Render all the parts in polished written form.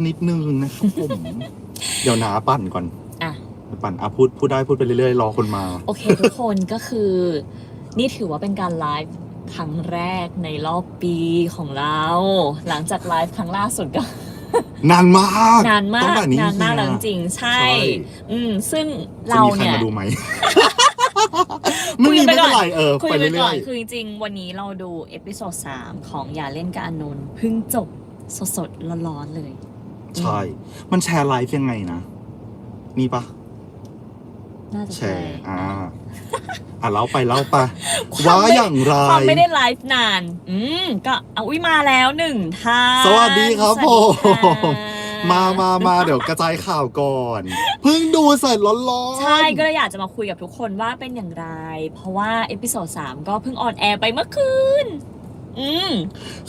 นิดนึงนะครับผมเดี๋ยวนะปั่นก่อนอ่ะปั่นพูดได้พูดไปเรื่อยๆรอคนมาโอเคทุกคนก็คือนี่ถือว่าเป็นการไลฟ์ครั้งแรกในรอบปีของเราหลังจากไลฟ์ครั้งล่าสุดก็นานมากนานมากแล้วจริงใช่ซึ่งเราเนี่ยจะมีใครมาดูไหม ไม่มีไม่เป็นไรคุยไปไปก่เรื่อยอนคือจริงๆวันนี้เราดูเอพิโซด3ของอย่าเล่นกับอานนท์เพิ่งจบสดๆร้อนๆเลยใช่มันแชร์ไลฟ์ยังไงนะนี่ปะน่าจะแชใช่ร์เล่าไปว่าอย่างไรความไม่ได้ไลฟ์นานก็เอามาแล้ว1 ท่านสวัสดีครับผมมาเดี๋ยวกระจายข่าวก่อนเพิ่งดูเสร็จร้อนใช่ก็เลยอยากจะมาคุยกับทุกคนว่าเป็นอย่างไรเพราะว่าเอพิโซด3ก็เพิ่งออนแอร์ไปเมื่อคืน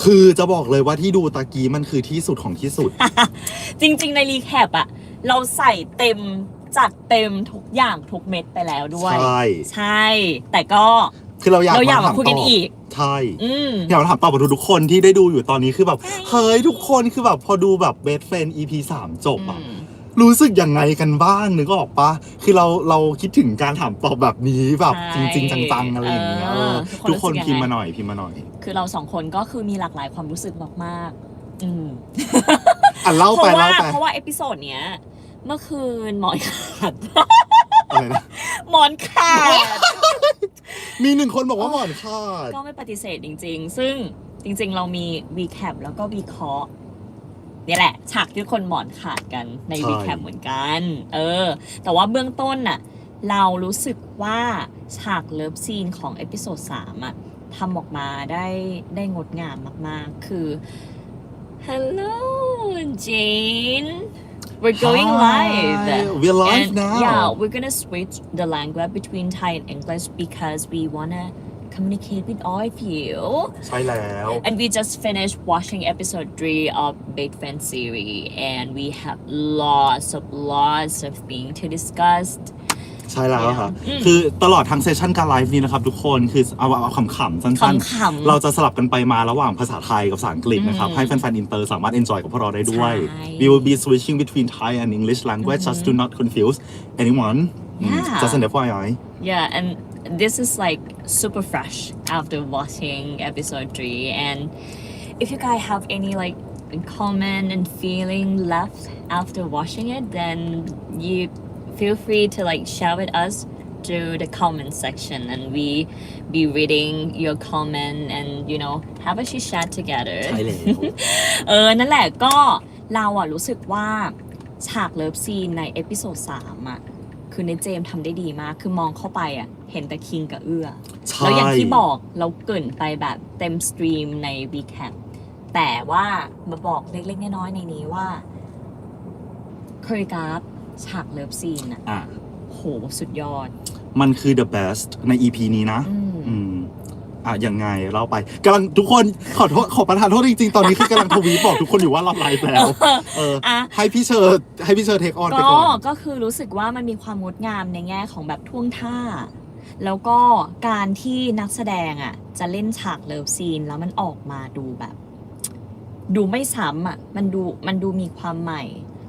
คือจะบอกเลยว่าที่ดูตะกี้มันคือที่สุดของที่สุด จริงๆในรีแคปอะเราใส่เต็มจัดเต็มทุกอย่างทุกเม็ดไปแล้วด้วยใช่แต่ก็คือเราอยากมาคุยกันอีกใช่อยากมาถามตอบกับทุกคนที่ได้ดูอยู่ตอนนี้คือแบบเฮ้ยทุกคนคือแบบพอดูแบบเบสเฟรนด์ EP.3 จบอะรู้สึกยังไงกันบ้างนึกออกปะคือเราคิดถึงการถามตอบแบบนี้แบบจริงๆจังๆอะไรอย่างเงี้ยทุกคนพิมพ์มาหน่อยคือเรา2คนก็คือมีหลากหลายความรู้สึกมากเล่าไปเพราะว่าเอพิโซดเนี้ยเมื่อคืนหมอนขาดอะไรนะหมอนขาดมี1 คนบอกว่าหมอนขาดก็ไม่ปฏิเสธจริงๆซึ่งจริงๆเรามี recap แล้วก็วิเคราะห์นี่แหละฉากที่คนหมอนขาดกันใน recap เหมือนกันแต่ว่าเบื้องต้นน่ะเรารู้สึกว่าฉากเลิฟซีนของเอพิโซด3อะทำออกมาได้งดงามมากๆคือ Hello Jane We're going live. We're live now. Yeah, we're gonna switch the language between Thai and English because we wanna communicate with all of you. ใช่แล้ว And we just finished watching episode 3 of Big Fan series, and we have lots of things to discuss. ใช่แล้วค่ะคือตลอดทั้งเซสชันการไลฟ์นี้นะครับทุกคนคือเอาขำๆสั้นๆเราจะสลับกันไปมาระหว่างภาษาไทยกับภาษาอังกฤษนะครับให้แฟนๆอินเตอร์สามารถ enjoy กับพวกเราได้ด้วย We will be switching between Thai and English language just to not confuse anyone just an FYI Yeah and this is like super fresh after watching episode 3 and if you guys have any like comment and feeling left after watching it then you feel free to like share with us through the comment section and we be reading your comment and you know have a chit chat together ใช่แล้ว นั่นแหละก็เราอะรู้สึกว่าฉากเลิฟซีนในเอพิโซด3อะคือในเจมทำได้ดีมากคือมองเข้าไปอะเห็นแต่คิงกับเอื้อแล้วอย่างที่บอกเราเกริ่นไปแบบเต็มสตรีมใน recap แต่ว่ามาบอกเล็กๆน้อยๆในนี้ว่าโคเรียกราฟฉากเลิฟซีนอะโหสุดยอดมันคือ the best ใน EP นี้นะยังไงเล่าไปกำลังทุกคนขอประทานโทษจริงๆตอนนี้คือกำลังทวีตบอกทุกคนอยู่ว่าเราไลฟ์แล้วให้พี่เชอร์เทคออนไปก่อนก็คือรู้สึกว่ามันมีความงดงามในแง่ของแบบท่วงท่าแล้วก็การที่นักแสดงอะจะเล่นฉากเลิฟซีนแล้วมันออกมาดูแบบดูไม่ซ้ำอะมันดูมีความใหม่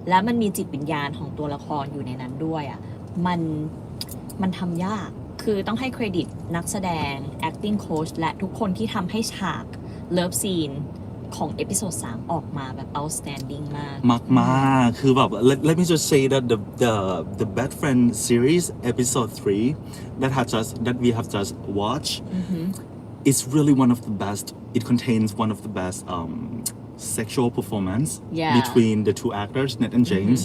และมันมีจิตวิญญาณของตัวละครอยู่ในนั้นด้วยอ่ะมันทำยากคือต้องให้เครดิตนักแสดง acting coach และทุกคนที่ทำให้ฉาก love scene ของเอพิโซด3ออกมาแบบ outstanding มากคือแบบ let me just say that the Bad Friend series episode 3 that we have just watched is really one of the best. It contains one of the best sexual performance between the two actors, Ned and James,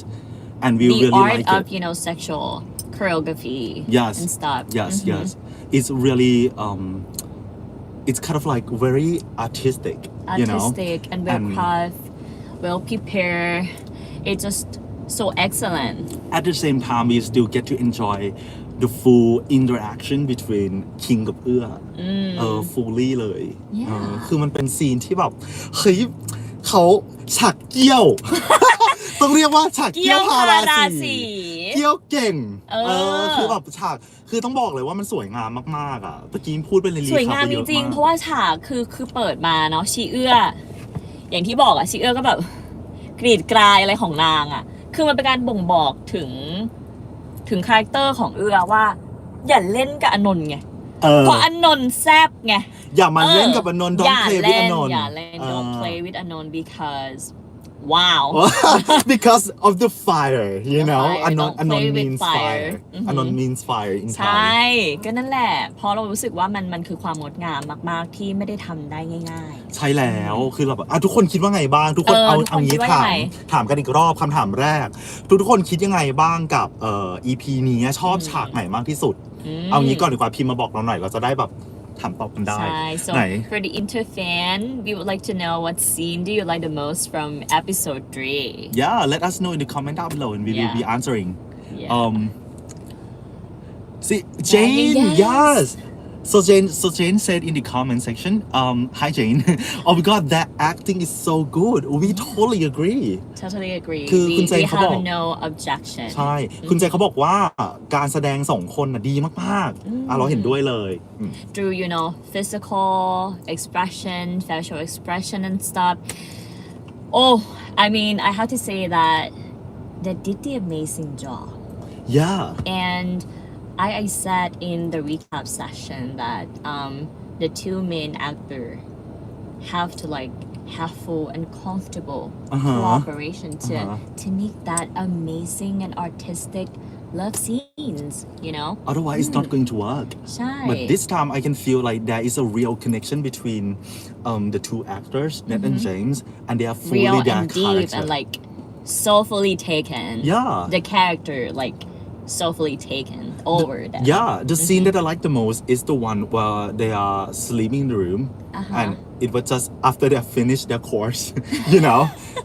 and we really like it. The art of sexual choreography and stuff. Yes. It's really it's kind of like very artistic, you know, and well crafted, well prepared. It's just so excellent. At the same time, we still get to enjoy the full interaction between King กับเอื้อfully เลยคือมันเป็นซีนที่แบบเฮ้ยเขาฉากเกี้ยว ต้องเรียกว่าฉากเกี้ยวพาราสีเกี้ยวเก่งคือแบบฉากคือต้องบอกเลยว่ามันสวยงามมากๆอ่ะเมื่อกี้พูดไปเลยสวยงามจริงๆเพราะว่าฉากคือเปิดมาเนาะชีเอื้ออย่างที่บอกอ่ะชีเอื้อก็แบบ กรีดกรายอะไรของนางอ่ะคือมันเป็นการบ่งบอกถึงคาแรคเตอร์ของเอื้อว่าอย่าเล่นกับอนนท์ไงเพราะอนนท์แซบไงอย่ามาเล่นกับอนนท์ don't play with อนนท์อย่าเล่น don't play with อนนท์ because wow because of the fire you know fire. อนน Don't play ท์ with means fire. fire อนนท์ means fire in ใช่ Thai ก็นั่นแหละเพราะเรารู้สึกว่ามันคือความงดงามมากๆที่ไม่ได้ทำได้ง่ายใช่แล้วคือเราแบบทุกคนคิดว่าไงบ้างทุกคนเอางี้ถามกันอีกรอบคำถามแรกทุกคนคิดยังไงบ้างกับEP นี้ชอบฉากไหนมากที่สุดเอางี้ก่อนดีกว่าพิมพ์มาบอกเราหน่อยเราจะได้แบบถามตอบกันได้ ใช่ so ไหน for the interfan we would like to know what scene do you like the most from episode 3 yeah let us know in the comment down below and we will be answering see Jane yes so Jane said in the comment section hi Jane oh my god that acting is so good we totally agree agree คือคุณเจน we เขาบอก have no objection ใช่คุณเจนเขาบอกว่าการแสดงสองคนดีมากๆเราเห็นด้วยเลย through physical expression facial expression and stuff oh I mean I have to say that they did the amazing job yeah and I said in the recap session that the two main actors have to have full and comfortable cooperation to make that amazing and artistic love scenes, otherwise it's not going to work ใช่ but this time I can feel like there is a real connection between the two actors Ned and James and they are fully real their and deep character and so fully taken the character so fully taken over that the scene that I like the most is the one where they are sleeping in the room and it was just after they finished their course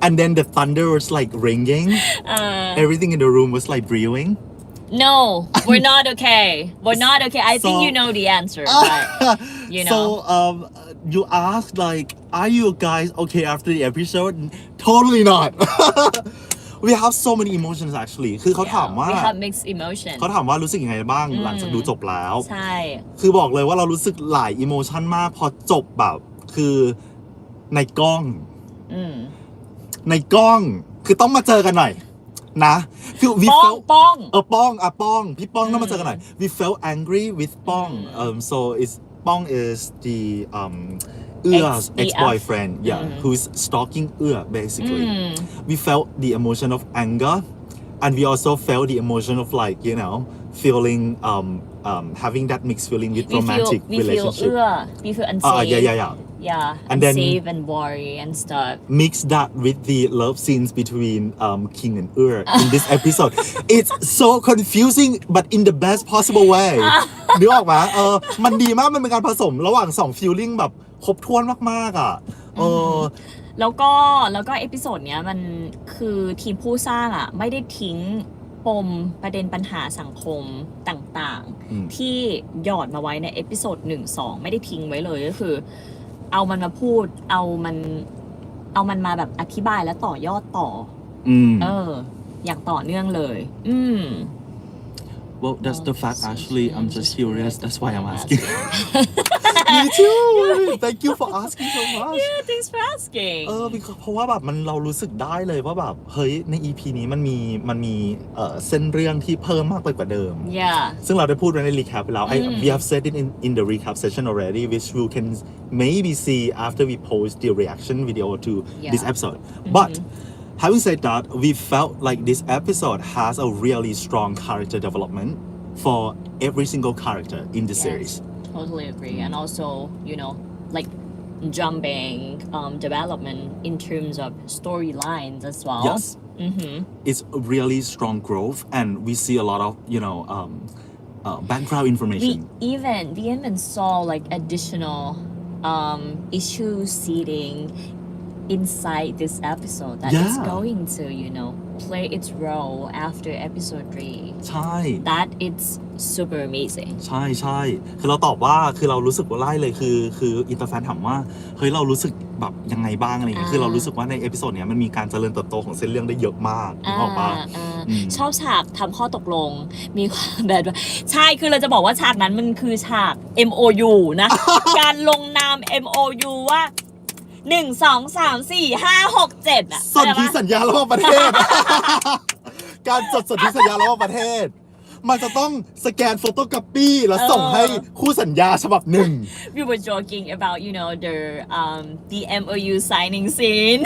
and then the thunder was ringing everything in the room was brewing no we're not okay I think you know the answer but so you asked are you guys okay after the episode totally not we have so many emotions actually คือเขาถามว่า we have mixed emotions เขาถามว่ารู้สึกยังไงบ้างหลังจากดูจบแล้ว ใช่ คือบอกเลยว่าเรารู้สึกหลายอิโมชันมากพอจบแบบคือในกล้องคือต้องมาเจอกันหน่อยนะคือ we felt ป้อง ป้องพี่ป้องต้องมาเจอกันหน่อย we felt angry with ป้องso it's ป้อง is the Ura's ex-boyfriend who's stalking Ura basically we felt the emotion of anger and we also felt the emotion of feeling having that mixed feeling with romantic relationship we feel unsafe and then unsafe and worry and stuff mix that with the love scenes between King and Ura in this episode it's so confusing but in the best possible way นึกออกไหมมันดีมากมันเป็นการผสมระหว่างสอง feeling แบบครบถ้วนมากๆแล้วก็เอพิโซดเนี้ยมันคือทีมผู้สร้างไม่ได้ทิ้งปมประเด็นปัญหาสังคมต่างๆที่หยอดมาไว้ในเอพิโซด1-2ไม่ได้ทิ้งไว้เลยก็คือเอามันมาพูดเอามันมาแบบอธิบายและต่อยอดต่ออย่างต่อเนื่องเลยWell, that's the fact. Actually, I'm just curious. That's why I'm asking. Me too. Thank you for asking so much. Yeah, thanks for asking. เพราะว่าแบบเรารู้สึกได้เลยว่าแบบเฮ้ยใน EP นี้มันมีเส้นเรื่องที่เพิ่มมากไปกว่าเดิม Yeah. ซึ่งเราได้พูดไว้ใน recap ไปแล้ว We have said it in the recap session already, which you can maybe see after we post the reaction video to this episode. But.Having said that, we felt like this episode has a really strong character development for every single character in the series. Totally agree. And also, jumping development in terms of storylines as well. Yes. It's a really strong growth and we see a lot of, background information. We even saw additional issues seeding.inside this episode that it's going to play its role after episode 3 ใช่ that it's super amazing ใช่คือเราตอบว่าคือเรารู้สึกว่าไล่เลยคืออินเตอร์แฟนถามว่าเฮ้ยเรารู้สึกแบบยังไงบ้างอะไรเงี้ยคือเรารู้สึกว่าในเอพิโซดเนี้ยมันมีการเจริญเติบโตของเส้นเรื่องได้เยอะมากนึกออกปะชอบฉากทำข้อตกลงมีความแบบใช่คือเราจะบอกว่าฉากนั้นมันคือฉาก MOU นะ การลงนาม MOU ว่า 1 2 3 4 5 6 7อ่ะ สนธิสัญญาระหว่างประเทศ การจดสนธิสัญญาระหว่างประเทศ มันจะต้องสแกนโฟโตกราฟีแล้วส่งให้คู่สัญญาฉบับหนึ่ง We were joking about the MOU signing scene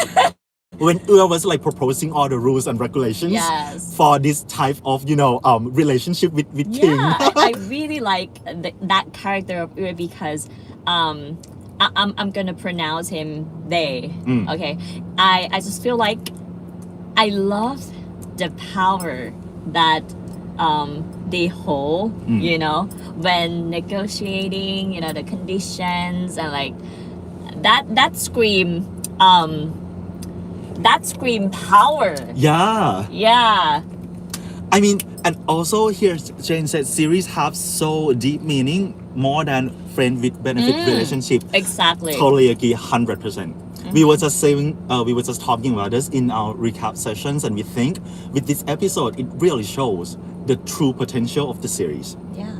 when was like proposing all the rules and regulations Yes. for this type of relationship with King Yeah, I really like that character of Ue because I'm gonna pronounce him they. Okay, I just feel like I love the power that they hold. When negotiating, the conditions and like that scream. That scream power. yeah Yeah. I mean, and also here Jane said series have so deep meaning more than friend with benefit relationship. Exactly. Totally agree, 100%. We were just saying, we were just talking about this in our recap sessions, and we think with this episode, it really shows the true potential of the series, Yeah.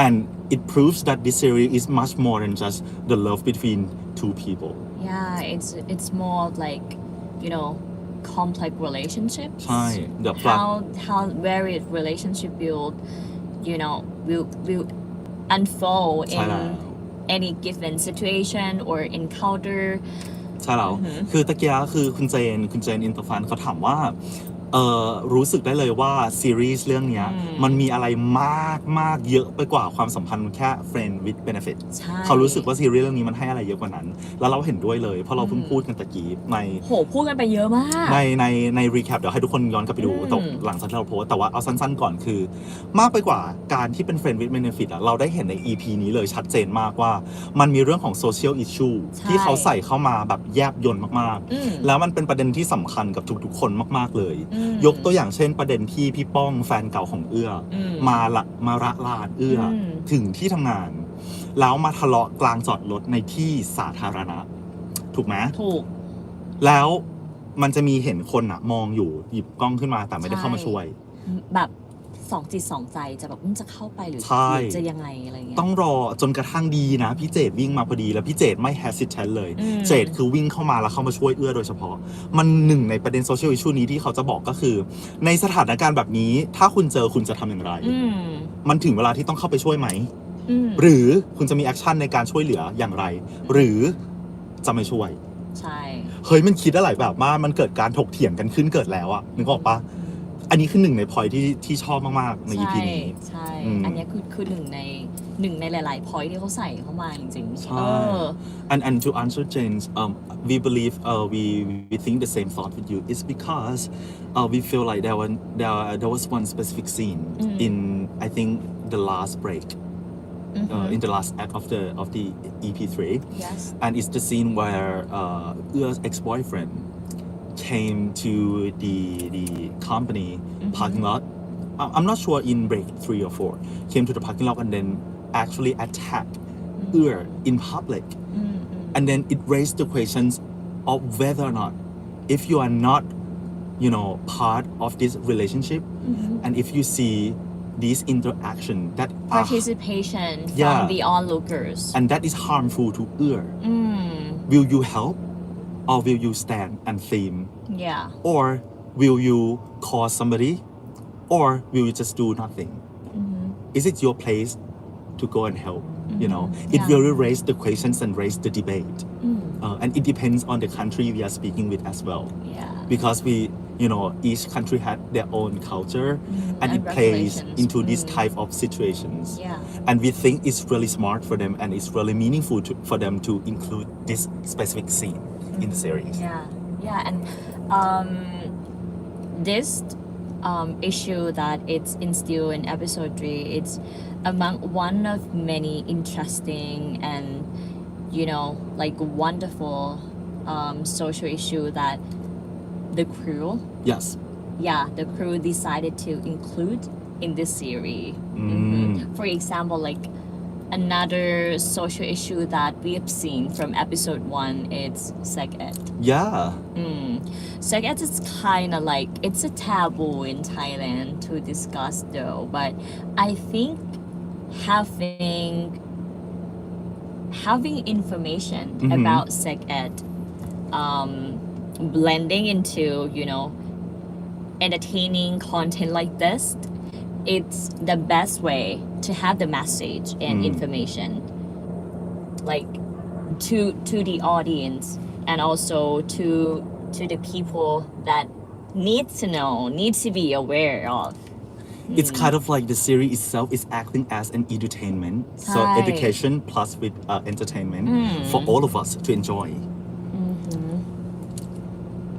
and it proves that this series is much more than just the love between two people. Yeah, it's more like, complex relationships. ใช่เดี๋ยว How varied relationship will unfold ใช่แล้ว in any given situation or encounter. ใช่แล้วคือตะเกียคือคุณเจนอินเตอร์ฟันเขาถามว่ารู้สึกได้เลยว่าซีรีส์เรื่องเนี้ยมันมีอะไรมากเยอะไปกว่าความสัมพันธ์แค่ friend with benefit ใช่ เขารู้สึกว่าซีรีส์เรื่องนี้มันให้อะไรเยอะกว่านั้น แล้วเราเห็นด้วยเลยเพราะเราเพิ่งพูดกันตะกี้ใน โหพูดกันไปเยอะมาก ในรีแคปเดี๋ยวให้ทุกคนย้อนกลับไปดูตกหลังจากที่เราโพสต์แต่ว่าเอาสั้นๆก่อนคือ มากไปกว่าการที่เป็น friend with benefit อะเราได้เห็นใน EP นี้เลยชัดเจนมากว่ามันมีเรื่องของ social issue ใช่ ที่เขาใส่เข้ามาแบบแยบยลมากๆแล้วมันเป็นประเด็นที่สำคัญกับทุกๆคนมากๆเลยยกตัวอย่างเช่นประเด็นที่พี่ป้องแฟนเก่าของเอื้อมาระลานเอื้อถึงที่ทำงานแล้วมาทะเลาะกลางจอดรถในที่สาธารณะถูกไหม ถูก แล้วมันจะมีเห็นคนอะมองอยู่หยิบกล้องขึ้นมาแต่ไม่ได้เข้ามาช่วย แบบสองจิตสองใจจะแบบจะเข้าไปหรือ ใช่ จะยังไงอะไรเงี้ย ต้องรอจนกระทั่งดีนะพี่เจดวิ่งมาพอดีแล้วพี่เจดไม่ hesitate เลยเจดคือวิ่งเข้ามาแล้วเข้ามาช่วยเอื้อโดยเฉพาะมันหนึ่งในประเด็นโซเชียลอิชชูนี้ที่เขาจะบอกก็คือ ในสถานการณ์แบบนี้ถ้าคุณเจอคุณจะทำอย่างไรมันถึงเวลาที่ต้องเข้าไปช่วยไหมหรือคุณจะมีแอคชั่นในการช่วยเหลืออย่างไร หรือจะไม่ช่วย ใช่ เฮ้ยมันคิดได้หลายแบบมากมันเกิดการถกเถียงกันขึ้นเกิดแล้วอะนึกออกปะอันนี้คือหนึ่งในพอยที่ชอบมากๆใน EP นี้ ใช่ อันนี้คือหนึ่งในหลายๆ point ที่เขาใส่เข้ามาจริงๆ ใช่ and to answer James we believe we think the same thought with you is because we feel like there was one specific scene in I think the last break in the last act of the EP3 Yes. and it's the scene where U's ex-boyfriend came to the company parking lot. I'm not sure in break 3 or 4 came to the parking lot and then actually attacked Ur in public. And then it raised the questions of whether or not if you are not part of this relationship and if you see these interaction that participation Yeah. from the onlookers and that is harmful to Ur. Will you help or will you stand and film yeah or will you call somebody or will you just do nothing is it your place to go and help it Yeah. will raise the questions and raise the debate and it depends on the country we are speaking with as well yeah because we each country had their own culture and it plays regulations. into this type of situations yeah and we think it's really smart for them and it's really meaningful for them to include this specific scene in the series. yeah and this issue that it's instilled in episode 3 it's among one of many interesting and like wonderful social issue that the crew Yes. the crew decided to include in this series. For example, like another social issue that we have seen from episode 1 is sex ed. Yeah. Sex ed is kind of like it's a taboo in Thailand to discuss though, but I think having information about sex ed blending into entertaining content like this, it's the best way to have the message and information like to the audience and also to the people that need to know, need to be aware of. It's kind of like the series itself is acting as an entertainment, so Right. education plus with entertainment for all of us to enjoy.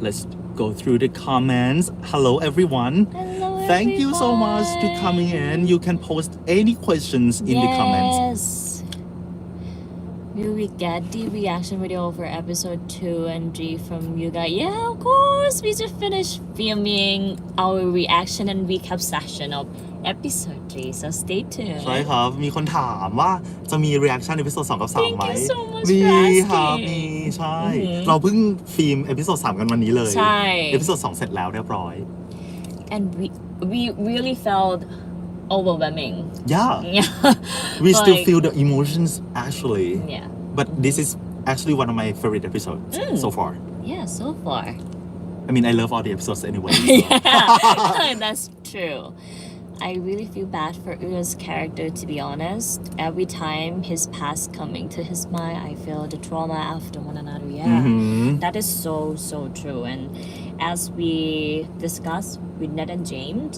Let's go through the comments. Hello everyone. Hello, Thank you so much to everyone. coming in. You can post any questions in the comments. Yes. Will we get the reaction video for episode 2 and 3 from you guys? Yeah, of course. We just finished filming our reaction and recap session of episode 3, so stay tuned. ใช่ครับ มีคนถามว่าจะมี reaction เอพิโซด2กับ3 ไหม Thank you so much มี for ครับ asking มีใช่ เราเพิ่งฟิล์มเอพิโซด3กันวันนี้เลย ใช่ เอพิโซด2เสร็จแล้วเรียบร้อย And we really felt overwhelming. Yeah Yeah. we still Like- feel the emotions actually Yeah. but this is actually one of my favorite episodes so far Yeah, so far. I mean I love all the episodes anyway so. Yeah, that's true. I really feel bad for U's character, to be honest. Every time his past coming to his mind, I feel the trauma after one another. Yeah, that is so true. And as we discussed with Ned and James,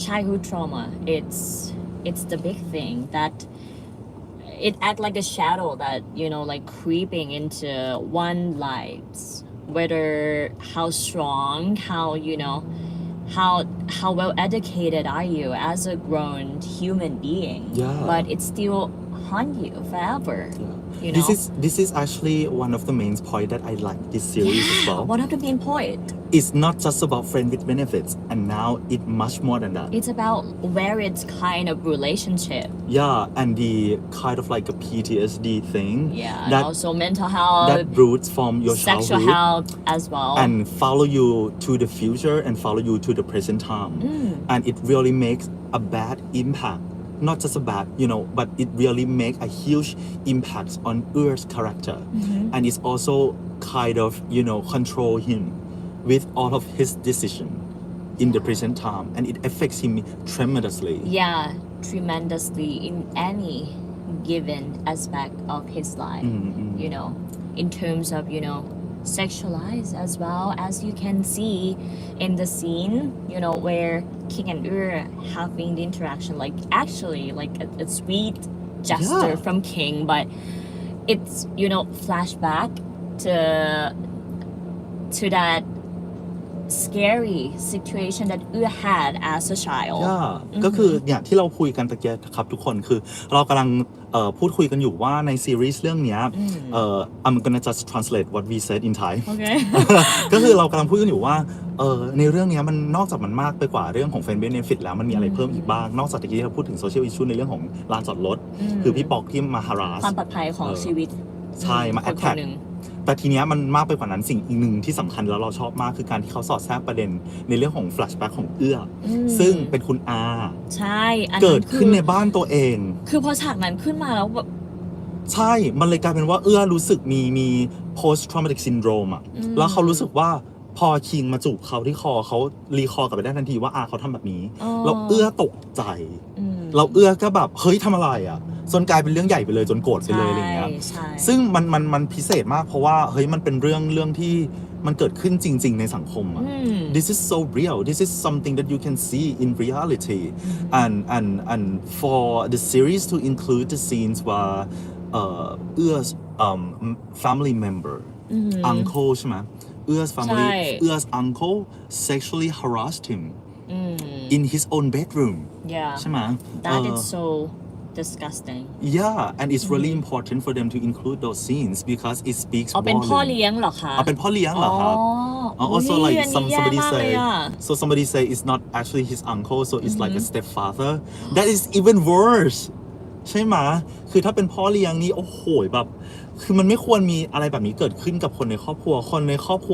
childhood trauma, it's the big thing that it act like a shadow that like creeping into one lives, whether how strong, how well educated are you as a grown human being. Yeah. But it still haunt you forever. This is actually one of the main point that I like this series as well. One of the main point. It's not just about friend with benefits and now it's much more than that. It's about varied kind of relationship. Yeah, and the kind of like a PTSD thing Yeah, and that also mental health, that roots from your sexual childhood health as well. and follow you to the future and follow you to the present time. And it really makes a bad impact. Not just a bad, but it really makes a huge impact on Ur's character. And it's also kind of, control him with all of his decision in the present time. And it affects him tremendously. Yeah, tremendously in any given aspect of his life. In terms of, sexualized as well, as you can see in the scene, where King and Ur having the interaction, like actually like a sweet gesture from King, but it's flashback to that scary situation that Ur had as a child. ก็คืออย่างที่เราคุยกันตะเกียบครับทุกคนคือเรากำลังพูดคุยกันอยู่ว่าในซีรีส์เรื่องนี้I'm gonna just translate what we said in Thai Okay. ก็คือเรากำลังพูดกันอยู่ว่าในเรื่องนี้มันนอกจากมันมากไปกว่าเรื่องของ friend benefit แล้วมันมีอะไรเพิ่มอีกบ้างนอกจากที่เราพูดถึง social issue ในเรื่องของลานจอดรถคือพี่ปอกที่มา harass ความปลอดภัยของชีวิต ใช่มา คน attack หนึ่ง แต่ทีเนี้ยมันมากไปกว่านั้นสิ่งอีกหนึ่งที่สำคัญแล้วเราชอบมากคือการที่เขาสอดแทรกประเด็นในเรื่องของ flashback ของเอื้อซึ่งเป็นคุณอา ใช่อัน เกิ นั้ ด น ขึ้นในบ้านตัวเอง คือพอฉากนั้นขึ้นมาแล้วแบบ ใช่มันเลยกลายเป็นว่าเอื้อรู้สึกมี post traumatic syndrome อ่ะแล้วเขารู้สึกว่าพอคิงมาจูบเขาที่คอเขารีคอร์กลับไปได้ทันทีว่าเขาทำแบบนี้แล้วเอื้อตกใจเราเอื้อก็แบบเฮ้ยทำอะไรอ่ะจนกลายเป็นเรื่องใหญ่ไปเลยจนโกรธไปเลยอะไรเงี้ยซึ่งมันพิเศษมากเพราะว่าเฮ้ยมันเป็นเรื่องที่มันเกิดขึ้นจริงๆในสังคมอ่ะ This is so real this is something that you can see in reality and for the series to include the scenes where Ur's family member uncle ใช่ไหมUr's family Ur's uncle sexually harassed him in his own bedroom ใช่ไหม That is so disgusting. Yeah, and it's really important for them to include those scenes because it speaks เป็นพ่อ volume. เลี้ยงเหรอคะ เป็นพ่อเลี้ยงเหรอครับ Also อุ๊ย like อันนี้แย่ somebody มากเลย say อะ so somebody say it's not actually his uncle so it's like a stepfather that is even worse ใช่ไหมคือถ้าเป็นพ่อเลี้ยงนี่โอ้โหแบบคือมันไม่ควรมีอะไรแบบนี้เกิดขึ้นกับคนในครอบครั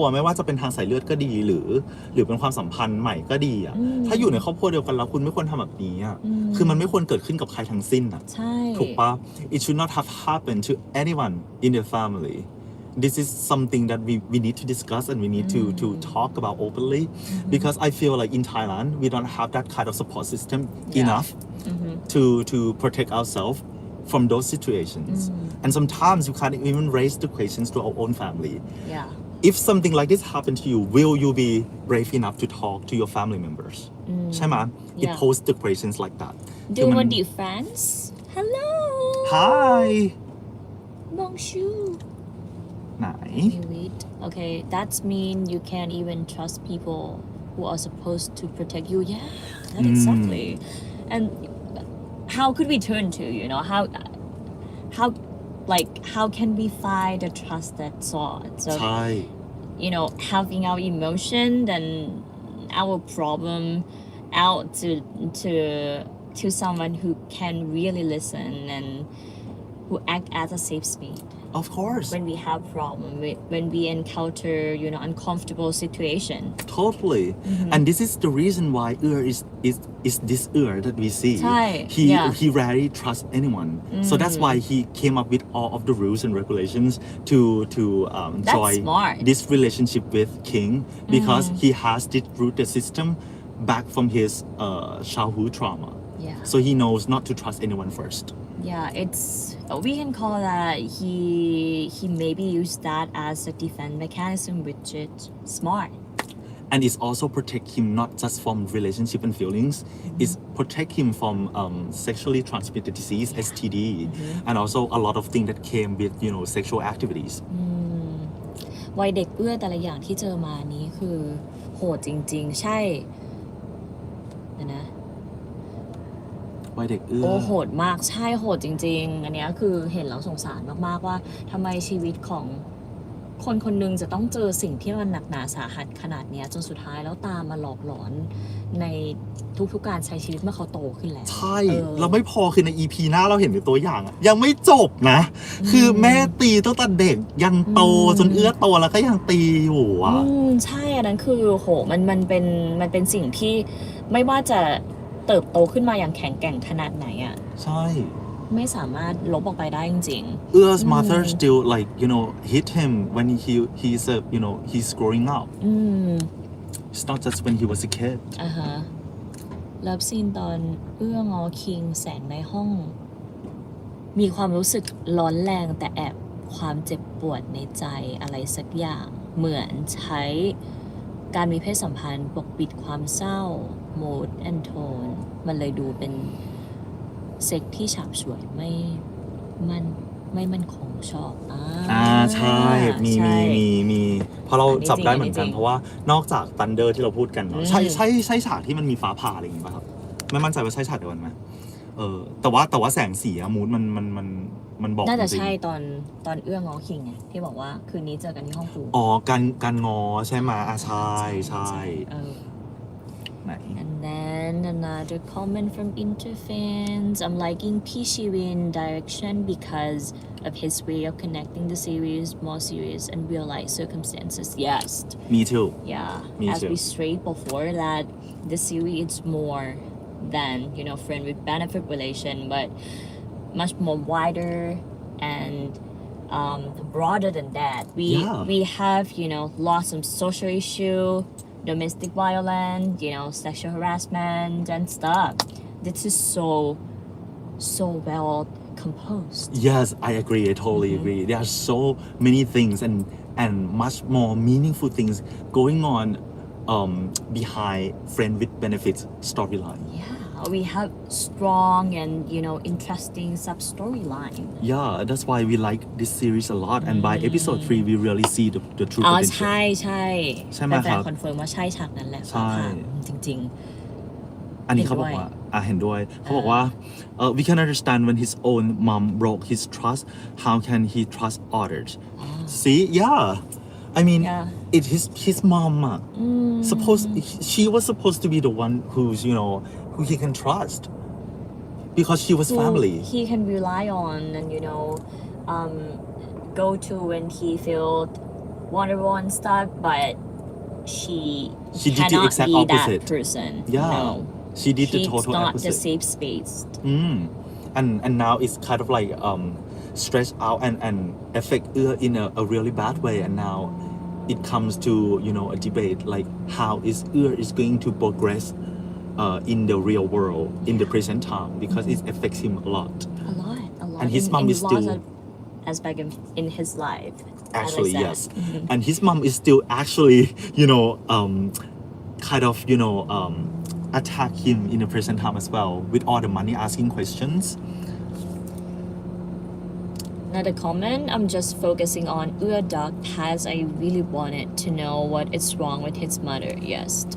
วไม่ว่าจะเป็นทางสายเลือดก็ดีหรือเป็นความสัมพันธ์ใหม่ก็ดีอ่ะถ้าอยู่ในครอบครัวเดียวกันแล้วคุณไม่ควรทำแบบนี้อ่ะคือมันไม่ควรเกิดขึ้นกับใครทั้งสิ้นอ่ะใช่ ถูกปะ it should not have happened to anyone in their family this is something that we need to discuss and we need to talk about openly because I feel like in Thailand we don't have that kind of support system enough to protect ourselves from those situations and sometimes you can't even raise the questions to our own family yeah if something like this happened to you will you be brave enough to talk to your family members ใช่ไหม it Yeah. poses the questions like that do you want the friends hello hi bonjour ไหน wait okay that's mean you can't even trust people who are supposed to protect you yeah that exactly and how could we turn to you know how like how can we find the trust that's sort so ใช่ you know having our emotion and our problem out to someone who can really listen and who act as a safe space of course when we have problem when we encounter you know uncomfortable situation totally and this is the reason why is this that we see ใช่ yeah. he rarely trusts anyone so that's why he came up with all of the rules and regulations to That's join smart. this relationship with King because he has this rooted system back from his childhood trauma Yeah. so he knows not to trust anyone first Yeah, it's we can call that he maybe used that as a defense mechanism, which is smart. and it's also protect him not just from relationship and feelings it's protect him from sexually transmitted disease STD and also a lot of things that came with you know sexual activities วัยเด็กเอื้อแต่ละอย่างที่เจอมานี้คือโหดจริงๆ ใช่นะ วัยเด็กเอื้อ โอ้โหดมากใช่โหดจริงๆ อันเนี้ยคือเห็นแล้วสงสารมากๆว่าทำไมชีวิตของคนคนหนึงจะต้องเจอสิ่งที่มันหนักหนาสาหัสขนาดเนี้ยจนสุดท้ายแล้วตามมาหลอกหลอนในทุกๆการใช้ชีวิตเมื่อเขาโตขึ้นแล้ว ใช่เราไม่พอคือใน EP หน้าเราเห็นในตัวอย่างอะยังไม่จบนะ คือแม่ตีตั้งแต่เด็กยันโตจนเอื้อโตแล้วก็ยังตีอยู่อ่ะ ใช่อันนั้นคือโหมันเป็นสิ่งที่ไม่ว่าจะเติบโตขึ้นมาอย่างแข็งแกร่งขนาดไหนอ่ะ ใช่ ไม่สามารถลบออกไปได้จริง เอื้อ mother still like you know hit him when he's a you know he's growing up it's not just when he was a kid อ่าฮะเลิฟซีนตอนเอื้องอคิงแสงในห้อง มีความรู้สึกร้อนแรงแต่แอบความเจ็บปวดในใจอะไรสักอย่าง เหมือนใช้การมีเพศสัมพันธ์ปกปิดความเศร้า mood and tone มันเลยดูเป็นเซ็กที่ฉาบฉวยไม่มั่นคงชอบใช่มีเพราะเราจับได้เหมือนกันเพราะว่านอกจาก Thunder ที่เราพูดกันเนาะใช่ฉากที่มันมีฟ้าผ่าอะไรอย่างงี้ป่ะครับไม่มั่นใจว่าใช่ฉากเดียวกันไหมแต่ว่าแสงสีอะมูดมันบอก น่าจะใช่ตอนเอื้องอคิงไงที่บอกว่าคืนนี้เจอกันที่ห้องครูอ๋อการงอใช่ไหมใช่ไหน And then another comment from Interfans I'm liking Peachy Win direction because of his way of connecting the series more serious and real life circumstances yes me too yeah Me as too. we strayed before that the series is more than you know friend with benefit relation but much more wider and broader than that we have you know lost some social issue domestic violence you know sexual harassment and stuff this is so well composed yes I agree I totally agree there are so many things and much more meaningful things going on behind friend with benefits storyline yeah we have strong and you know interesting sub storyline yeah that's why we like this series a lot and by episode 3 we really see the true potential ใช่ ใช่ไหมครับ คอนเฟิร์มว่าใช่ฉากนั้นแหละ ใช่ จริง อันนี้เขาบอกว่าเห็นด้วยเขาบอกว่าwe can understand when his own mom broke his trust how can he trust others see yeah I mean it his mom she was supposed to be the one who's you know who he can trust because she was who family he can rely on and go to when he felt vulnerable and stuff, but she She did the cannot exact be opposite. that person. Yeah. No, she did the she's total not opposite the safe space. and now it's kind of like stretch out and affect in a really bad way, and now it comes to a debate like how is going to progress in the real world in the present time, because it affects him a lot. A lot. And his mom is still aspect in his life. Actually, as I yes. said. And his mom is still actually kind of attack him in the present time as well, with all the money, asking questions. Another comment, I'm just focusing on Duck as I really wanted to know what is wrong with his mother. Yes.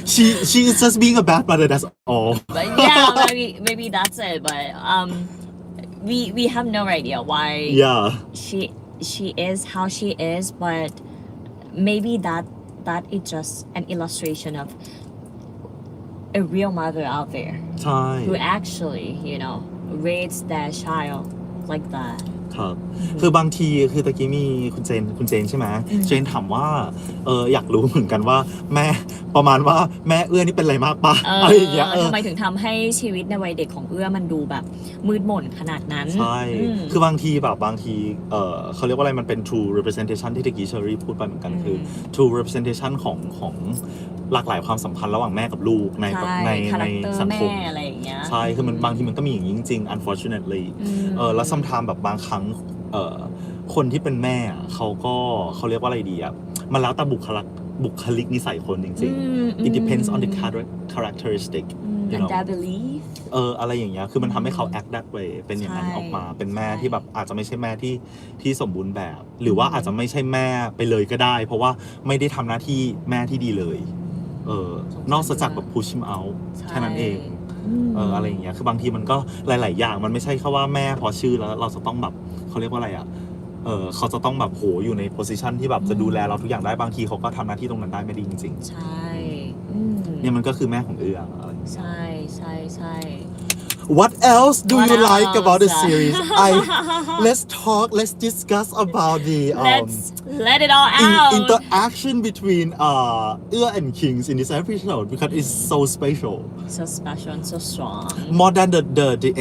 She is just being a bad mother, that's all. But yeah, maybe that's it. But we have no idea why Yeah. she is how she is, but maybe that is just an illustration of a real mother out there ใช่ who actually raised their child like that. ครับคือบางทีคือตะกี้มีคุณเจนใช่ไหมเจนถามว่าอยากรู้เหมือนกันว่าแม่ประมาณว่าแม่เอื้อนี่เป็นอะไรมากปะอะไรอย่างเงี้ยทำไมถึงทำให้ชีวิตในวัยเด็กของเอื้อมันดูแบบมืดมนขนาดนั้นใช่คือบางทีเขาเรียกว่าอะไรมันเป็น true representation ที่ตะกี้เชอรี่พูดไปเหมือนกันคือ true representation ของหลากหลายความสัมพันธ์ระหว่างแม่กับลูกในสังคมอะไรอย่างเงี้ยใช่คือมันบางทีมันก็มีอย่างนี้จริงๆ unfortunately แล้ว sometimes แบบบางครั้งคนที่เป็นแม่เขาเรียกว่าอะไรดีอ่ะมันแล้วแต่บุคลิกนิสัยคนจริงๆ it depends on the characteristic and that belief อะไรอย่างเงี้ยคือมันทำให้เขา act that way เป็นอย่างนั้นออกมาเป็นแม่ที่แบบอาจจะไม่ใช่แม่ที่สมบูรณ์แบบ หรือว่าอาจจะไม่ใช่แม่ไปเลยก็ได้เพราะว่าไม่ได้ทำหน้าที่แม่ที่ดีเลยนอกจากแบบ push him out แค่นั้นเองอะไรอย่างเงี้ยคือบางทีมันก็หลายๆอย่างมันไม่ใช่แค่ว่าแม่พอชื่อแล้วเราจะต้องแบบเขาเรียกว่าอะไรอ่ะเขาจะต้องแบบโหอยู่ใน position ที่แบบจะดูแลเราทุกอย่างได้บางทีเขาก็ทำหน้าที่ตรงนั้นได้ไม่ดีจริงๆใช่เนี่ยมันก็คือแม่ของเอื้ออะไรใช่What else do you like about the series? Let's discuss about the let's let it all out. Interaction between Ua and Kings in this episode, because it's so special. So special and so strong. More than the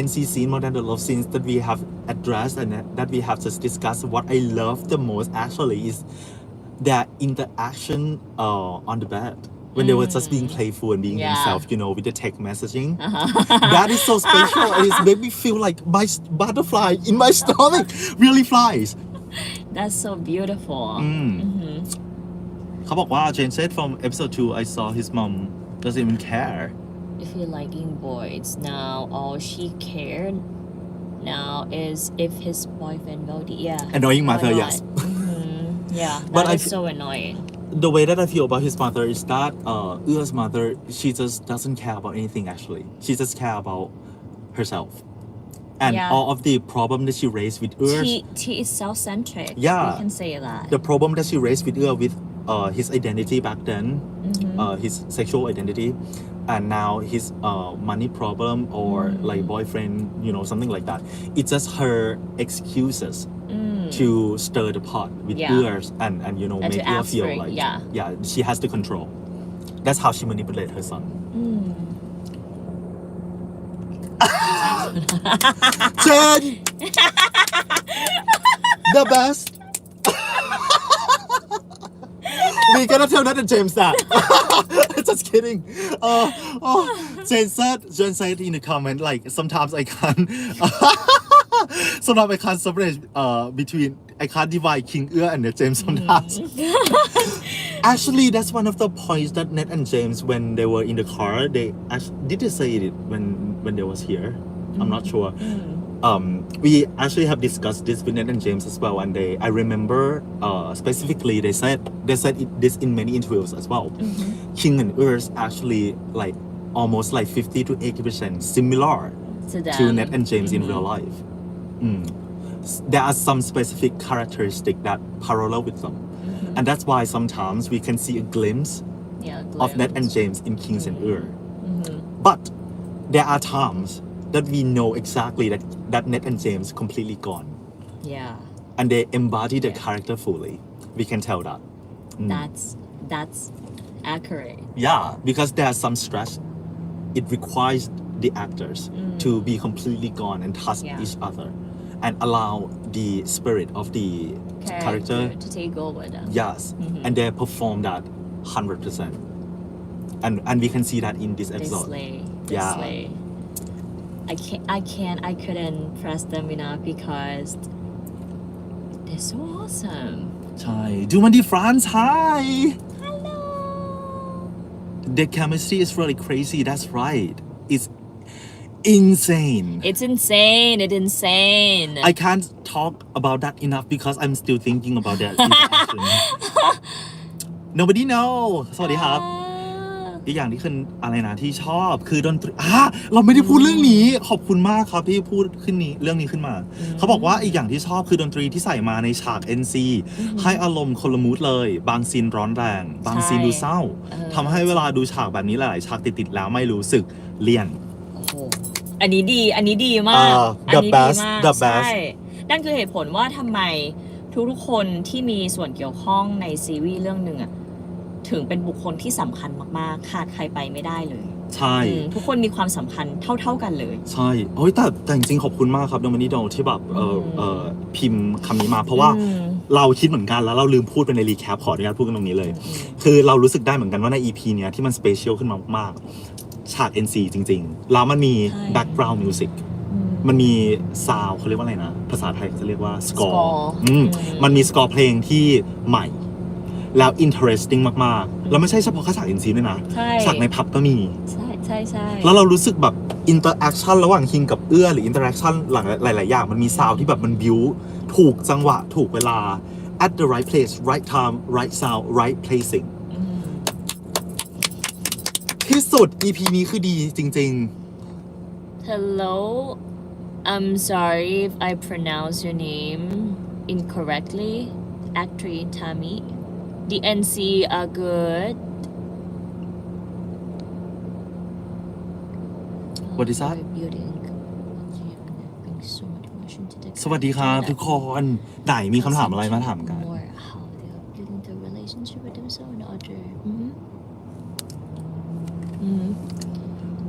NC scene, more than the love scenes that we have addressed and that we have just discussed, what I love the most actually is their interaction on the bed.When they were just being playful and being themselves, with the text messaging. That is so special, and it made me feel like my butterfly in my stomach really flies. That's so beautiful. เขาบอกว่า Jane said from episode 2 I saw his mom doesn't even care. If you're liking boys now, all she cared now is if his boyfriend voted. Annoying mother, yes. That is so annoying.The way that I feel about his mother is that Ua's mother, she just doesn't care about anything actually. She just care about herself. And all of the problem that she raised with Ua. She is self-centric. Yeah. We can say that. The problem that she raised with Ua with his identity back then, his sexual identity, and now his money problem or like boyfriend, something like that. It's just her excuses.to stir the pot with ears and make her feel like she has the control. That's how she manipulates her son. Jen, the best. We cannot tell that to James that. Just kidding. Jen said in the comment like sometimes I can't separate between I can't divide King Ua and James sometimes. Actually, that's one of the points that Ned and James, when they were in the car, did they say it when they was here? I'm not sure. We actually have discussed this with Ned and James as well, and I remember specifically they said this in many interviews as well. King and Ua actually like almost like 50 to 80% similar to Ned and James in real life.There are some specific characteristics that parallel with them. And that's why sometimes we can see a glimpse of Ned and James in Kings and Ur. But there are times that we know exactly that Ned and James completely gone yeah and they embody the character fully we can tell that that's accurate yeah because there's some stress it requires the actors to be completely gone and touch each other and allow the spirit of the character to take over them. yes and they perform that 100% and we can see that in this episode They slay. I couldn't press them enough because they're so awesome ใช่ดูมันดีฟรานซ์ hi hello their chemistry is really crazy that's right it's insane it's insane I can't talk about that enough because I'm still thinking about that interaction nobody know สวัสดีครับอีกอย่างที่คืออะไรนะที่ชอบคือดนตรีเราไม่ได้พูดเรื่องนี้ขอบคุณมากครับที่พูดขึ้นนี้เรื่องนี้ขึ้นมาเขาบอกว่าอีกอย่างที่ชอบคือดนตรีที่ใส่มาในฉาก NC ให้อารมณ์คนละมูดเลยบางซีนร้อนแรงบางซีนดูเศร้าทำให้เวลาดูฉากแบบนี้หลายๆฉากติดๆแล้วไม่รู้สึกเลี่ยนอันนี้ดีมากthe best ใช่นั่นคือเหตุผลว่าทำไมทุกๆคนที่มีส่วนเกี่ยวข้องในซีรีส์เรื่องหนึ่งถึงเป็นบุคคลที่สำคัญมากๆขาดใครไปไม่ได้เลยใช่ทุกคนมีความสำคัญเท่ากันเลยใช่โอ้ยแต่จริงๆขอบคุณมากครับโดมินิโดที่แบบพิมพ์คำนี้มาเพราะว่าเราคิดเหมือนกันแล้วเราลืมพูดไปในรีแคปขออนุญาตพูดกันตรงนี้เลยคือเรารู้สึกได้เหมือนกันว่าใน EP เนี้ยที่มันสเปเชียลขึ้นมามากฉาก NC จริงๆแล้วมันมี background music มันมีซาวเขาเรียกว่าอะไรนะภาษาไทยเขาจะเรียกว่าสกอร์มันมีสกอร์เพลงที่ใหม่แล้ว interesting มากๆแล้วไม่ใช่เฉพาะแค่ฉาก NC ด้วยนะฉากในผับก็มีใช่แล้วเรารู้สึกแบบ interaction ระหว่างคิงกับเอื้อหรือ interaction หลายๆอย่างมันมีซาวที่แบบมันบิวถูกจังหวะถูกเวลา at the right place right time right sound right placing ที่สุด EP นี้คือดีจริงๆ Hello I'm sorry if I pronounce your name incorrectly Actress Tammy the NC are good What is that สวัสดีครับทุกคนไหนมีคำถามอะไรมาถามกัน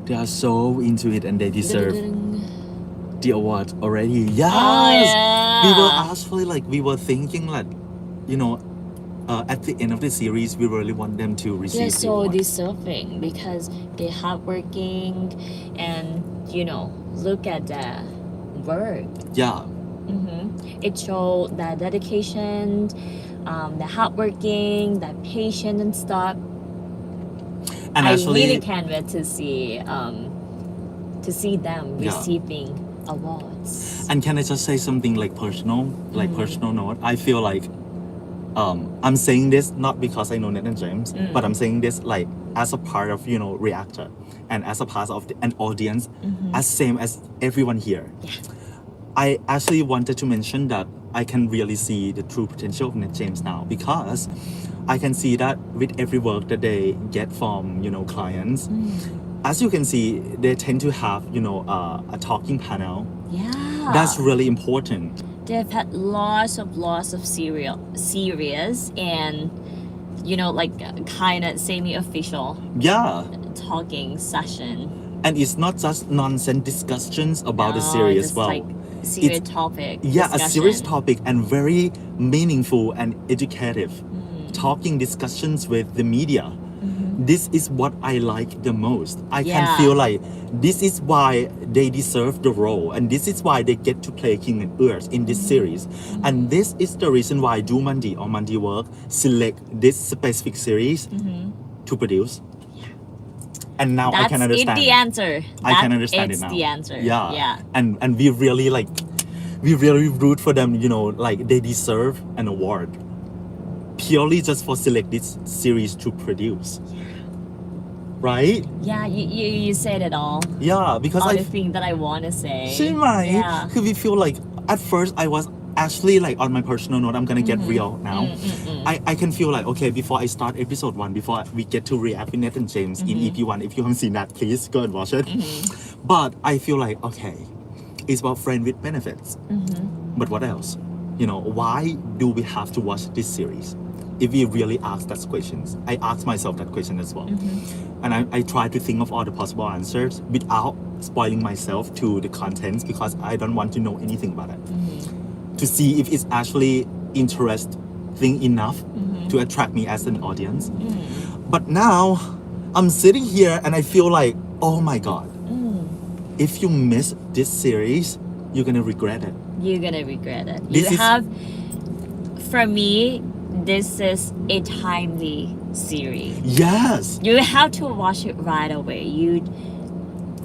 They are so into it and they deserve the award already. Yes, we were actually we were thinking at the end of the series, we really want them to receive. They're so deserving because they're hardworking and look at the work. Yeah. It shows the dedication, the hardworking, the patience and stuff. And I actually, really can't wait to see them receiving awards. And can I just say something personal note? I feel like I'm saying this not because I know Ned and James, but I'm saying this as a part of reactor and as a part of an audience, as same as everyone here. I actually wanted to mention that I can really see the true potential of Ned James now because I can see that with every work that they get from clients. As you can see, they tend to have a talking panel. Yeah, that's really important. They've had lots of serious and kind of semi-official talking session. And it's not just nonsense discussions about the series as well. Serious topic. Yeah, a serious topic and very meaningful and educative. Talking discussions with the media. This is what I like the most. I can feel like this is why they deserve the role and this is why they get to play King and Earth in this series. And this is the reason why Do Mandi or Mandi Work select this specific series to produce. And now I can understand. That's the answer. I can understand it now. That's the answer. Yeah. And we really root for them, they deserve an award. Purely just for select this series to produce. Right? Yeah, you said it all. Yeah, because all the things that I want to say. ใช่ไหม คือ we feel like at first I was actually on my personal note I'm gonna get real now. I can feel okay before I start episode 1 before we get to react with Ned and James in EP1 if you haven't seen that please go and watch it. but I feel like okay it's about friend with benefits but what else why do we have to watch this series if we really ask that questions I ask myself that question as well and I try to think of all the possible answers without spoiling myself to the contents because I don't want to know anything about it to see if it's actually interesting enough to attract me as an audience but now I'm sitting here and I feel like oh my god if you miss this series you're gonna regret it for me this is a timely series yes you have to watch it right away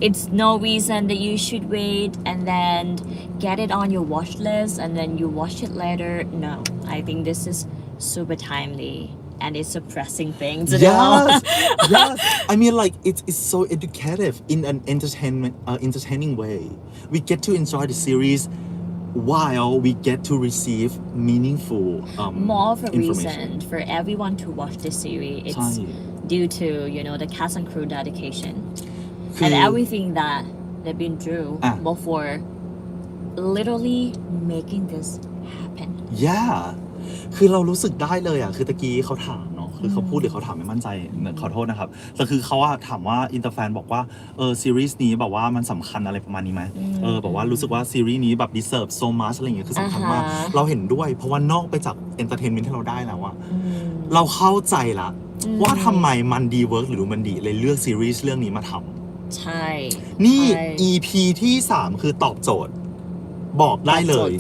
it's no reason that you should wait and then get it on your watch list and then you watch it later no I think this is super timely and it's a pressing thing to do yes I mean like it's so educative in an entertaining way we get to enjoy the series while we get to receive meaningful more of a information. reason for everyone to watch this series it's due to the cast and crew dedication and everything that they've been through before literally making this happen yeah คือเรารู้สึกได้เลยอ่ะคือตะกี้เขาถามเนาะคือเขาพูดหรือเขาถามไม่มั่นใจขอโทษนะครับแต่คือเขาถามว่าอินเตอร์แฟนบอกว่าซีรีส์นี้แบบว่ามันสำคัญอะไรประมาณนี้ไหมบอกว่ารู้สึกว่าซีรีส์นี้แบบ deserve so much อะไรอย่างเงี้ยคือสำคัญมากเราเห็นด้วยเพราะว่านอกไปจากเอนเตอร์เทนเมนต์ที่เราได้แล้วอะเราเข้าใจละว่าทำไมมันดีเวิร์กหรือมันดีเลยเลือกซีรีส์เรื่องนี้มาทำใช่นี่ EP ที่3คือตอบโจทย์บอกได้เลย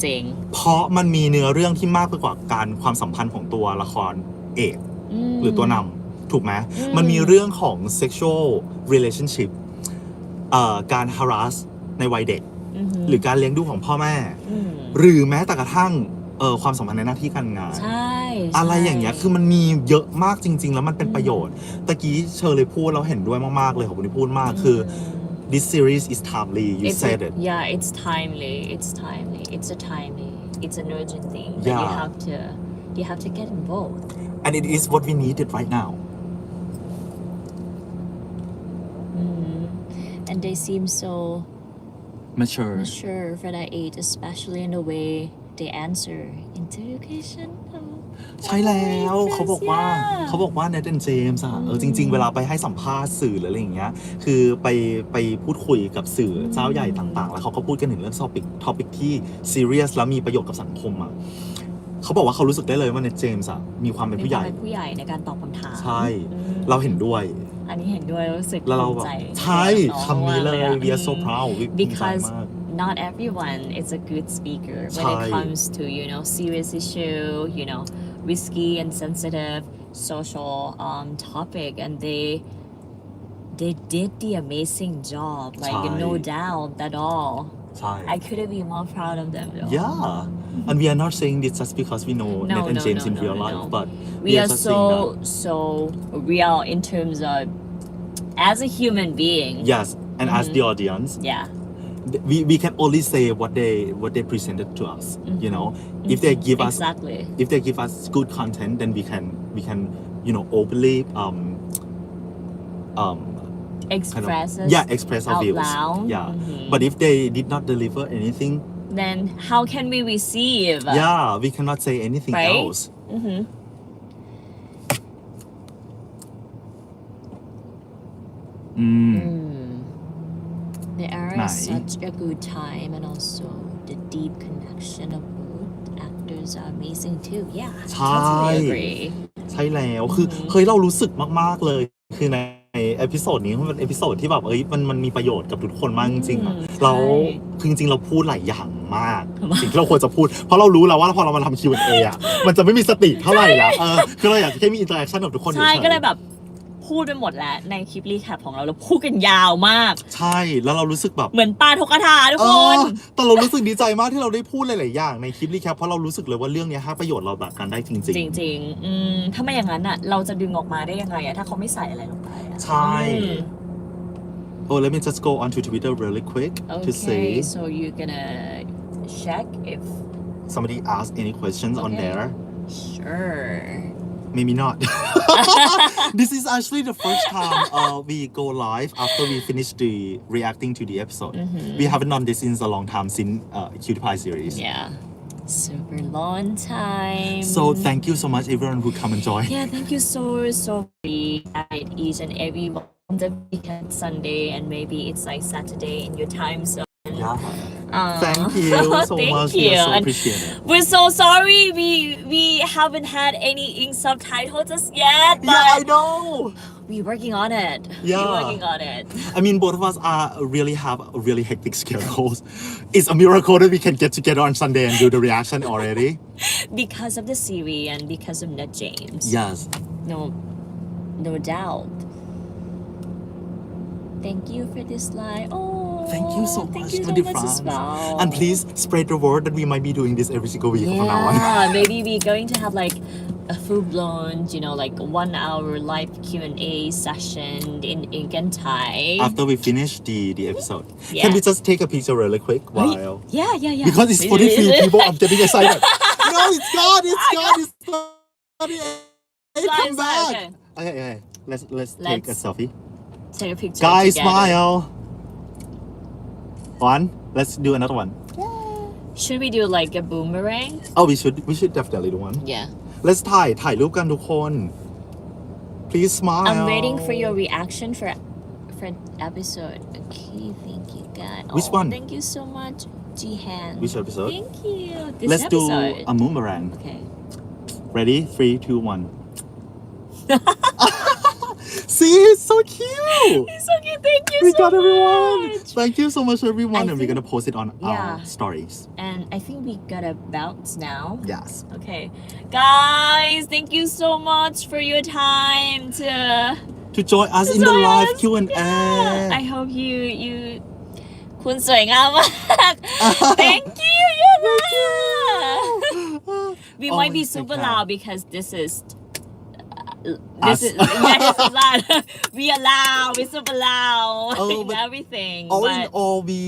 เพราะมันมีเนื้อเรื่องที่มากไปกว่าการความสัมพันธ์ของตัวละครเอกหรือตัวนำถูกไหมมันมีเรื่องของ sexual relationship การ harass ในวัยเด็กหรือการเลี้ยงดูของพ่อแม่หรือแม้แต่กระทั่งความสัมพันธ์ในหน้าที่การงานอะไรอย่างเงี้ยคือมันมีเยอะมากจริงๆแล้วมันเป็นประโยชน์ตะกี้เชอเลยพูดเราเห็นด้วยมากๆเลยของคุณที่พูดมากคือThis series is timely. You said it. Yeah, it's timely. It's an urgent thing. Yeah. You have to get involved. And it is what we needed right now. And they seem so mature for that age, especially in the way they answer interrogation. ใช่แล้วเขาบอกว่าเนทและเจมส์จริงๆเวลาไปให้สัมภาษณ์สื่อหรืออะไรอย่างเงี้ยคือไปพูดคุยกับสื่อเจ้าใหญ่ต่างๆแล้วเขาก็พูดกันถึงเรื่องท็อปิกที่ซีเรียสแล้วมีประโยชน์กับสังคมอ่ะเขาบอกว่าเขารู้สึกได้เลยว่าเนทเจมส์มีความเป็นผู้ใหญ่ในการตอบคำถามใช่เราเห็นด้วยอันนี้เห็นด้วยรู้สึกภูมิใจใช่คำนี้เลย we are so proud because not everyone is a good speaker when it comes to serious issue risky and sensitive social topic and they did the amazing job like no doubt at all I couldn't be more proud of them though. Yeah and we are not saying this just because we know Ned and James in real life but we are so real in terms of as a human being yes and as the audience we can only say what they presented to us if they give us if they give us good content then we can openly express express our views but if they did not deliver anything then how can we receive we cannot say anything else The era is such a good time and also the deep connection of both actors are amazing too. Yeah, totally agree. ใช่แล้วคือเฮ้ยเรารู้สึกมากๆเลยคือในเอพิโซดนี้มันเป็นเอพิโซดที่แบบมันมีประโยชน์กับทุกคนมากจริงๆอ่ะเราคือจริงๆเราพูดหลายอย่างมากสิ่งที่เราควรจะพูดเพราะเรารู้แล้วว่าพอเรามาทำ Q&A อ่ะมันจะไม่มีสติเท่าไหร่ละคือเราอยากแค่มีอินเตอร์แอคชั่นกับทุกคนใช่ก็เลยแบบพูดไปหมดแล้วในคลิปรีแคปของเราพูดกันยาวมากใช่แล้วเรารู้สึกแบบเหมือนปาทกถาทุกคนแต่เรารู้สึกดีใจมากที่เราได้พูดหลายๆอย่างในคลิปรีแคปเพราะเรารู้สึกเลยว่าเรื่องนี้ให้ประโยชน์เราแบบกันได้จริงๆจริงๆถ้าไม่อย่างนั้นอ่ะเราจะดึงออกมาได้ยังไงอ่ะถ้าเขาไม่ใส่อะไรลงไปใช่ let me just go on to Twitter really quick to say so you're gonna check if somebody asked any questions on there sure maybe not This is actually the first time we go live after we finish the reacting to the episode. We haven't done this in a long time since Cutie Pie series. Yeah. Super long time. So thank you so much everyone who come and join. Yeah, thank you so much at each and every one of the weekend Sunday and maybe it's like Saturday in your time zone. Yeah. Thank you so Thank much. you. We are so And appreciate it. we're so sorry we haven't had any ink subtitles just yet, but Yeah, I know. we're working on it. Yeah. We're working on it. I mean, both of us really have a really hectic schedules. It's a miracle that we can get together on Sunday and do the reaction already. Because of the series and because of Ned James. Yes. No doubt. Thank you for this live. Oh, Thank you so thank much you to so the much fans. as well. And please spread the word that we might be doing this every single week from now on. Yeah, maybe we're going to have like a full-blown, like 1 hour live Q&A session in Ink and Thai. After we finish the episode. Yeah. Can we just take a picture really quick while... Yeah. Because it's 43 people, I'm getting excited. No, it's gone. Hey, come back. Okay. Let's take a selfie. Take a picture Guys, together. smile. One. Let's do another one. Should we do like a boomerang? Oh, we should definitely do one. Yeah. Let's ถ่ายรูปกันทุกคน Please smile. I'm waiting for your reaction for episode. Okay, thank you, guys. Which one? Thank you so much, Jihan. Which episode? Thank you. This Let's episode. do a boomerang. Okay. Ready? 3, 2, 1. See, it's so cute. It's okay. Thank you We so got everyone. much. Thank you so much, everyone. I And we're gonna post it on Yeah. our stories. And I think we gotta bounce now. Yes. Okay. Guys, thank you so much for your time To join us in the join live us. Q&A. Yeah. I hope you คุณสวยงามมาก Thank you. You're loud. We Oh, might be it's super okay. loud because this is Us. this is loud. We are loud. We're super loud. Oh, and but everything. All in but all, we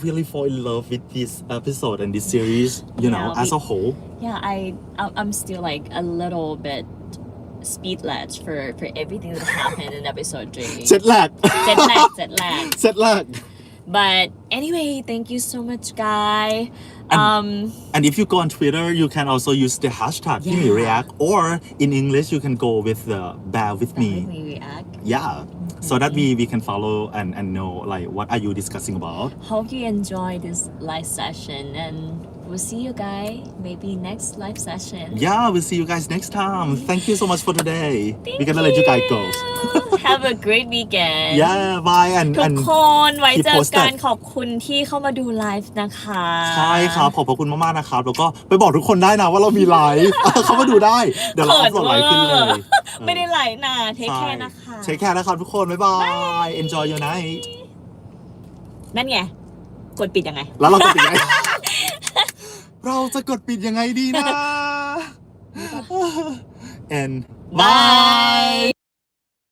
really fall in love with this episode and this series, Yeah, as a whole. yeah, I'm still like a little bit speechless for everything that happened in episode 3. Jet lag. Jet lag. Jet lag. But anyway, thank you so much, guy. And if you go on Twitter, you can also use the hashtag Yeah. #react, or in English, you can go with the bear with me. Let me react. Yeah. So that we can follow and know like what are you discussing about. Hope you enjoy this live session and we'll see you guys maybe next live session. Yeah, we'll see you guys next time. Thank you so much for today. We're gonna let you guys go. Have a great weekend. Yeah, bye ทุก and คนไว้เจอ keep กัน posted ขอบคุณที่เข้ามาดูไลฟ์นะคะ ใช่ครับขอบพระคุณมากๆนะครับแล้วก็ไปบอกทุกคนได้นะว่าเรามีไลฟ์ เขามาดูได้เดี๋ยวเราอัพโหลดไลฟ์ขึ้นเลย ไม่ได้ไลฟ์นะเทคแคร์นะคะ เช็คแคร์นะครับทุกคน บ๊ายบาย enjoy your night นั่นไง กดปิดยังไง แล้วเราจะปิดยังไง เราจะกดปิดยังไงดีนะ and bye